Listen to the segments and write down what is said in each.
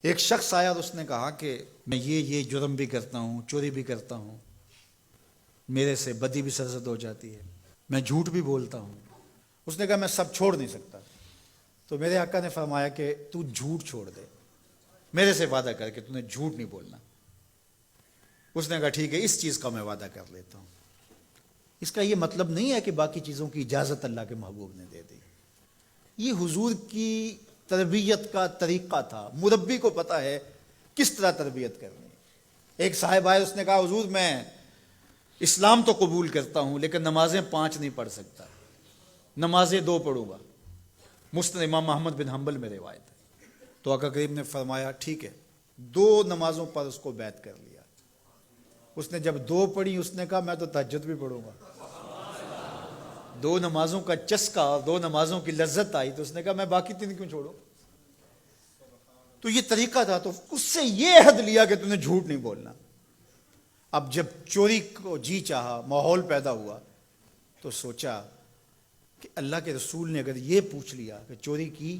ایک شخص آیا اور اس نے کہا کہ میں یہ جرم بھی کرتا ہوں، چوری بھی کرتا ہوں، میرے سے بدی بھی سرزد ہو جاتی ہے، میں جھوٹ بھی بولتا ہوں۔ اس نے کہا میں سب چھوڑ نہیں سکتا۔ تو میرے آقا نے فرمایا کہ تو جھوٹ چھوڑ دے، میرے سے وعدہ کر کے تو نے جھوٹ نہیں بولنا۔ اس نے کہا ٹھیک ہے، اس چیز کا میں وعدہ کر لیتا ہوں۔ اس کا یہ مطلب نہیں ہے کہ باقی چیزوں کی اجازت اللہ کے محبوب نے دے دی۔ یہ حضور کی تربیت کا طریقہ تھا، مربی کو پتہ ہے کس طرح تربیت کرنی۔ ایک صاحب آئے، اس نے کہا حضور میں اسلام تو قبول کرتا ہوں لیکن نمازیں 5 نہیں پڑھ سکتا، نمازیں 2 پڑھوں گا۔ مسند امام احمد بن حنبل میں روایت ہے۔ تو آقا کریم نے فرمایا ٹھیک ہے، 2 نمازوں پر اس کو بیعت کر لیا۔ اس نے جب 2 پڑھی، اس نے کہا میں تو تہجد بھی پڑھوں گا۔ 2 نمازوں کا چسکا اور 2 نمازوں کی لذت آئی تو اس نے کہا میں باقی 3 کیوں چھوڑوں۔ تو یہ طریقہ تھا، تو اس سے یہ عہد لیا کہ تم نے جھوٹ نہیں بولنا۔ اب جب چوری کو جی چاہا، ماحول پیدا ہوا، تو سوچا کہ اللہ کے رسول نے اگر یہ پوچھ لیا کہ چوری کی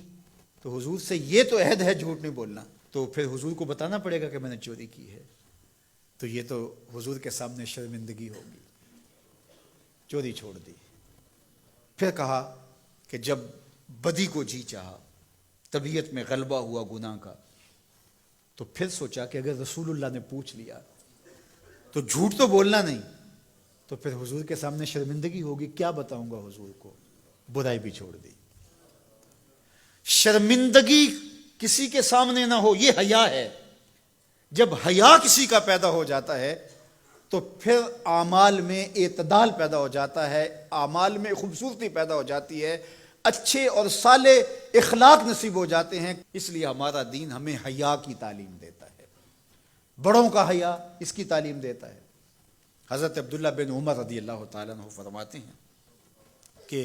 تو حضور سے یہ تو عہد ہے جھوٹ نہیں بولنا، تو پھر حضور کو بتانا پڑے گا کہ میں نے چوری کی ہے، تو یہ تو حضور کے سامنے شرمندگی ہوگی۔ چوری چھوڑ دی۔ پھر کہا کہ جب بدی کو جی چاہا، طبیعت میں غلبہ ہوا گناہ کا، تو پھر سوچا کہ اگر رسول اللہ نے پوچھ لیا تو جھوٹ تو بولنا نہیں، تو پھر حضور کے سامنے شرمندگی ہوگی، کیا بتاؤں گا حضور کو۔ برائی بھی چھوڑ دی۔ شرمندگی کسی کے سامنے نہ ہو، یہ حیا ہے۔ جب حیا کسی کا پیدا ہو جاتا ہے تو پھر اعمال میں اعتدال پیدا ہو جاتا ہے، اعمال میں خوبصورتی پیدا ہو جاتی ہے، اچھے اور صالح اخلاق نصیب ہو جاتے ہیں۔ اس لیے ہمارا دین ہمیں حیا کی تعلیم دیتا ہے، بڑوں کا حیا اس کی تعلیم دیتا ہے۔ حضرت عبداللہ بن عمر رضی اللہ تعالیٰ عنہ فرماتے ہیں کہ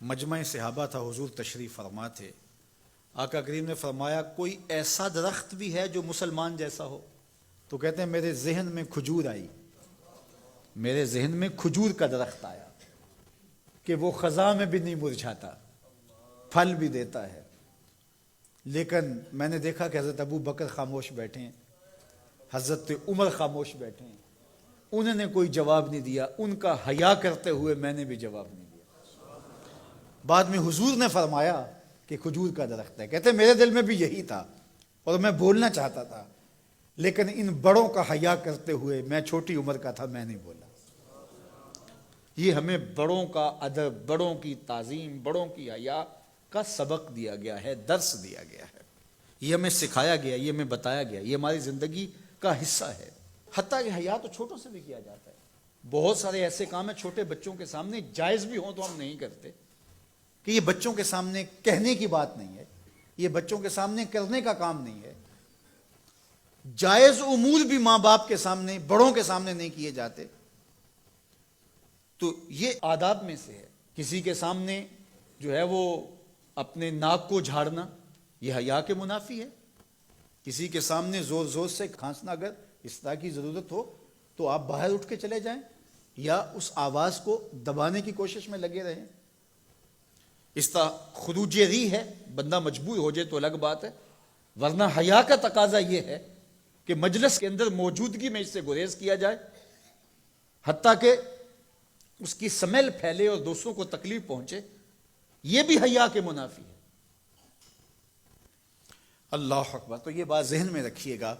مجمع صحابہ تھا، حضور تشریف فرما تھے۔ آقا کریم نے فرمایا کوئی ایسا درخت بھی ہے جو مسلمان جیسا ہو؟ تو کہتے ہیں میرے ذہن میں کھجور آئی، میرے ذہن میں کھجور کا درخت آیا کہ وہ خزاں میں بھی نہیں مرجھاتا، پھل بھی دیتا ہے۔ لیکن میں نے دیکھا کہ حضرت ابو بکر خاموش بیٹھے ہیں، حضرت عمر خاموش بیٹھے ہیں، انہوں نے کوئی جواب نہیں دیا۔ ان کا حیا کرتے ہوئے میں نے بھی جواب نہیں دیا۔ بعد میں حضور نے فرمایا کہ کھجور کا درخت ہے۔ کہتے ہیں میرے دل میں بھی یہی تھا اور میں بولنا چاہتا تھا، لیکن ان بڑوں کا حیا کرتے ہوئے، میں چھوٹی عمر کا تھا، میں نہیں بولا۔ یہ ہمیں بڑوں کا ادب، بڑوں کی تعظیم، بڑوں کی حیا کا سبق دیا گیا ہے، درس دیا گیا ہے، یہ ہمیں سکھایا گیا، یہ ہمیں بتایا گیا، یہ ہماری زندگی کا حصہ ہے۔ حتیٰ کہ حیا تو چھوٹوں سے بھی کیا جاتا ہے۔ بہت سارے ایسے کام ہیں چھوٹے بچوں کے سامنے جائز بھی ہوں تو ہم نہیں کرتے، کہ یہ بچوں کے سامنے کہنے کی بات نہیں ہے، یہ بچوں کے سامنے کرنے کا کام نہیں ہے۔ جائز امور بھی ماں باپ کے سامنے، بڑوں کے سامنے نہیں کیے جاتے۔ تو یہ آداب میں سے ہے۔ کسی کے سامنے جو ہے وہ اپنے ناک کو جھاڑنا، یہ حیا کے منافی ہے۔ کسی کے سامنے زور زور سے کھانسنا، اگر اس طرح کی ضرورت ہو تو آپ باہر اٹھ کے چلے جائیں یا اس آواز کو دبانے کی کوشش میں لگے رہیں۔ اس طرح خروج ری ہے، بندہ مجبور ہو جائے تو الگ بات ہے، ورنہ حیا کا تقاضا یہ ہے کہ مجلس کے اندر موجودگی میں اس سے گریز کیا جائے، حتیٰ کہ اس کی سمیل پھیلے اور دوسروں کو تکلیف پہنچے، یہ بھی حیا کے منافی ہے۔ اللہ اکبر۔ تو یہ بات ذہن میں رکھیے گا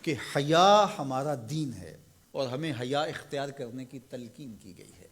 کہ حیا ہمارا دین ہے اور ہمیں حیا اختیار کرنے کی تلقین کی گئی ہے۔